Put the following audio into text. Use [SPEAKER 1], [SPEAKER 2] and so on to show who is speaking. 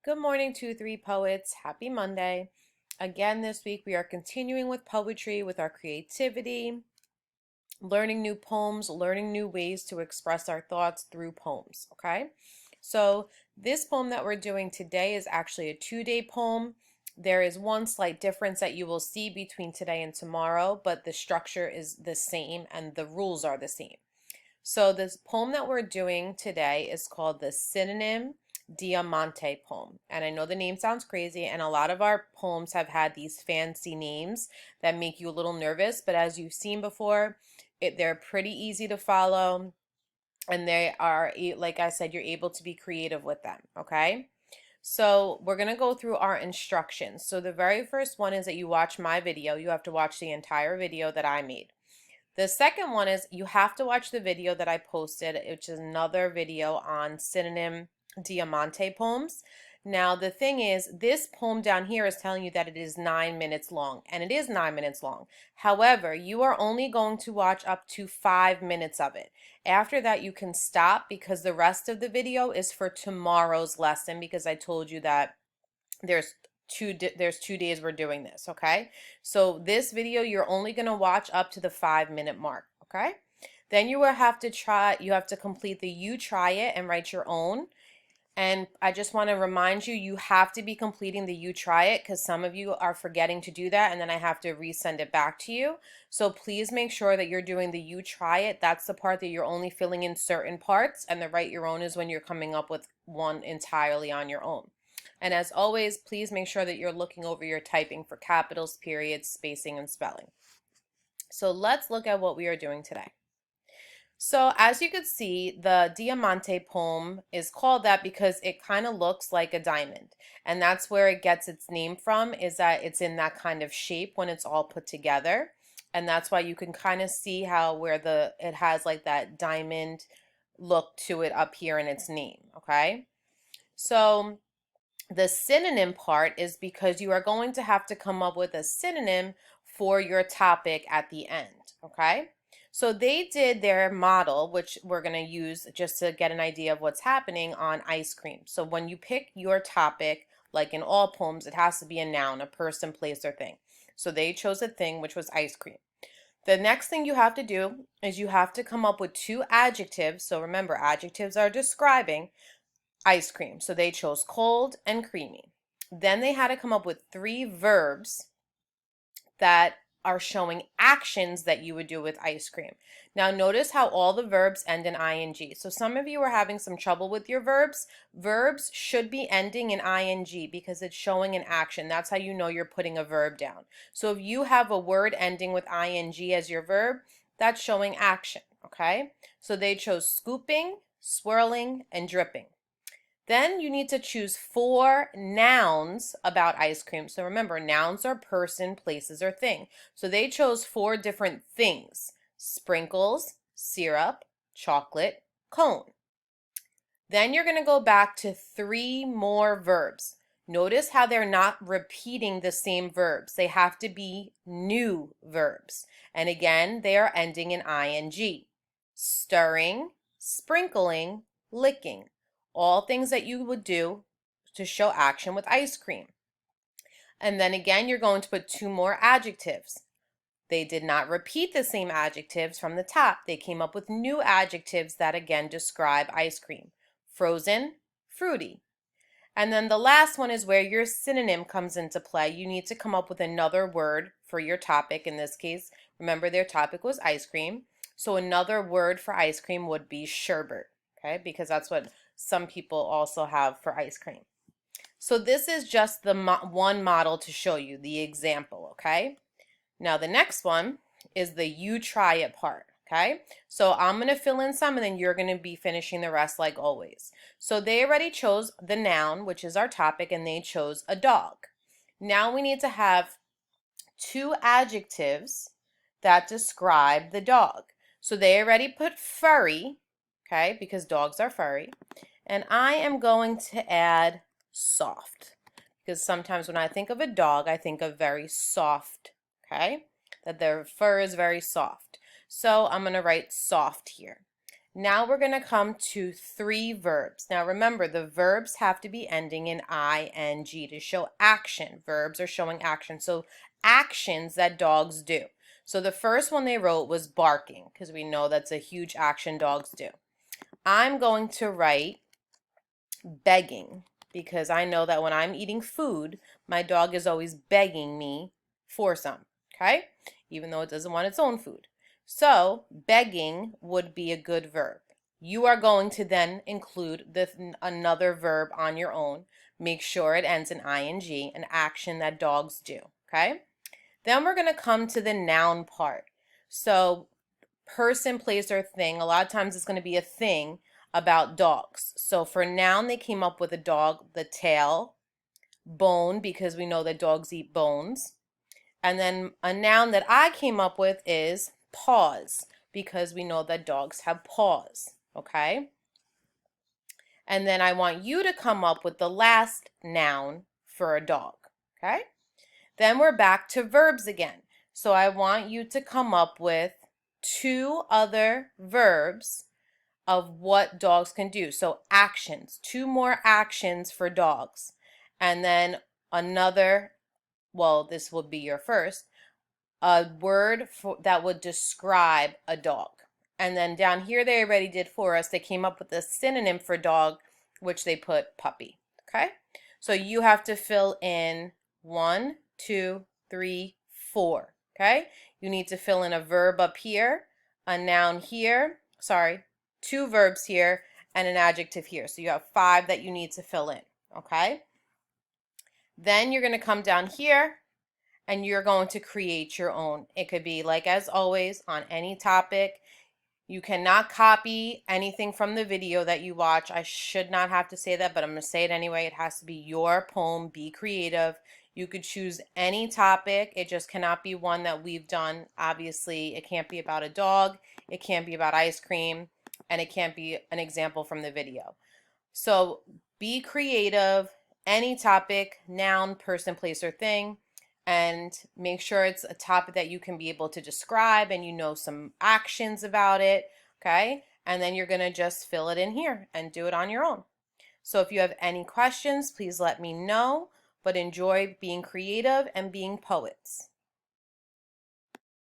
[SPEAKER 1] Good morning, 2-3 poets. Happy Monday. Again, this week we are continuing with poetry, with our creativity, learning new poems, learning new ways to express our thoughts through poems. Okay, so this poem that we're doing today is actually a 2-day poem. There is one slight difference that you will see between today and tomorrow, but the structure is the same and the rules are the same. So this poem that we're doing today is called the Synonym Diamante poem. And I know the name sounds crazy, and a lot of our poems have had these fancy names that make you a little nervous, but as you've seen before, they're pretty easy to follow, and they are, like I said, you're able to be creative with them, okay? So we're going to go through our instructions. So the very first one is that you watch my video. You have to watch the entire video that I made. The second one is you have to watch the video that I posted, which is another video on Synonym Diamante poems. Now, the thing is, this poem down here is telling you that it is 9 minutes long, and it is 9 minutes long. However, you are only going to watch up to 5 minutes of it. After that, you can stop because the rest of the video is for tomorrow's lesson, because I told you that there's 2 days we're doing this, okay? So this video you're only going to watch up to the 5-minute mark, okay? Then you will have to complete the you try it and write your own. And I just want to remind you, you have to be completing the you try it because some of you are forgetting to do that, and then I have to resend it back to you. So please make sure that you're doing the you try it. That's the part that you're only filling in certain parts, and the write your own is when you're coming up with one entirely on your own. And as always, please make sure that you're looking over your typing for capitals, periods, spacing, and spelling. So let's look at what we are doing today. So as you can see, the Diamante poem is called that because it kind of looks like a diamond. And that's where it gets its name from, is that it's in that kind of shape when it's all put together. And that's why you can kind of see how it has like that diamond look to it up here in its name, okay? So the synonym part is because you are going to have to come up with a synonym for your topic at the end, okay? So they did their model, which we're going to use just to get an idea of what's happening, on ice cream. So when you pick your topic, like in all poems, it has to be a noun, a person, place, or thing. So they chose a thing, which was ice cream. The next thing you have to do is you have to come up with 2 adjectives. So remember, adjectives are describing ice cream. So they chose cold and creamy. Then they had to come up with 3 verbs that are showing actions that you would do with ice cream. Now notice how all the verbs end in ing. So some of you are having some trouble with your verbs. Verbs should be ending in ing because it's showing an action. That's how you know you're putting a verb down. So if you have a word ending with ing as your verb, that's showing action, okay? So they chose scooping, swirling, and dripping. Then you need to choose 4 nouns about ice cream. So remember, nouns are person, places, or thing. So they chose 4 different things: sprinkles, syrup, chocolate, cone. Then you're going to go back to 3 more verbs. Notice how they're not repeating the same verbs. They have to be new verbs. And again, they are ending in ing. Stirring, sprinkling, licking. All things that you would do to show action with ice cream. And then again, you're going to put 2 more adjectives. They did not repeat the same adjectives from the top. They came up with new adjectives that again describe ice cream. Frozen, fruity. And then the last one is where your synonym comes into play. You need to come up with another word for your topic. In this case, remember their topic was ice cream. So another word for ice cream would be sherbet, okay? Because that's what some people also have for ice cream. So this is just the one model to show you the example, okay? Now the next one is the you try it part, okay? So I'm going to fill in some and then you're going to be finishing the rest like always. So they already chose the noun, which is our topic, and they chose a dog. Now we need to have 2 adjectives that describe the dog. So they already put furry, okay, because dogs are furry. And I am going to add soft, because sometimes when I think of a dog, I think of very soft, okay, that their fur is very soft. So I'm going to write soft here. Now we're going to come to 3 verbs. Now remember, the verbs have to be ending in ing to show action. Verbs are showing action. So actions that dogs do. So the first one they wrote was barking, because we know that's a huge action dogs do. I'm going to write begging, because I know that when I'm eating food, my dog is always begging me for some, okay? Even though it doesn't want its own food. So begging would be a good verb. You are going to then include another verb on your own. Make sure it ends in ing, an action that dogs do, okay? Then we're going to come to the noun part. So person, place, or thing, a lot of times it's going to be a thing about dogs. So for noun, they came up with a dog, the tail, bone, because we know that dogs eat bones. And then a noun that I came up with is paws, because we know that dogs have paws, okay? And then I want you to come up with the last noun for a dog, okay? Then we're back to verbs again. So I want you to come up with 2 other verbs of what dogs can do. So actions, 2 more actions for dogs. And then another, well, this will be your first, a word that would describe a dog. And then down here they already did for us, they came up with a synonym for dog, which they put puppy, okay? So you have to fill in 1, 2, 3, 4, okay? You need to fill in a verb up here, a noun here, 2 verbs here, and an adjective here. So you have 5 that you need to fill in, okay? Then you're going to come down here and you're going to create your own. It could be, like as always, on any topic. You cannot copy anything from the video that you watch. I should not have to say that, but I'm going to say it anyway. It has to be your poem. Be creative. You could choose any topic. It just cannot be one that we've done. Obviously, it can't be about a dog. It can't be about ice cream. And it can't be an example from the video. So be creative. Any topic, noun, person, place, or thing. And make sure it's a topic that you can be able to describe and you know some actions about it, okay? And then you're going to just fill it in here and do it on your own. So if you have any questions, please let me know, but enjoy being creative and being poets.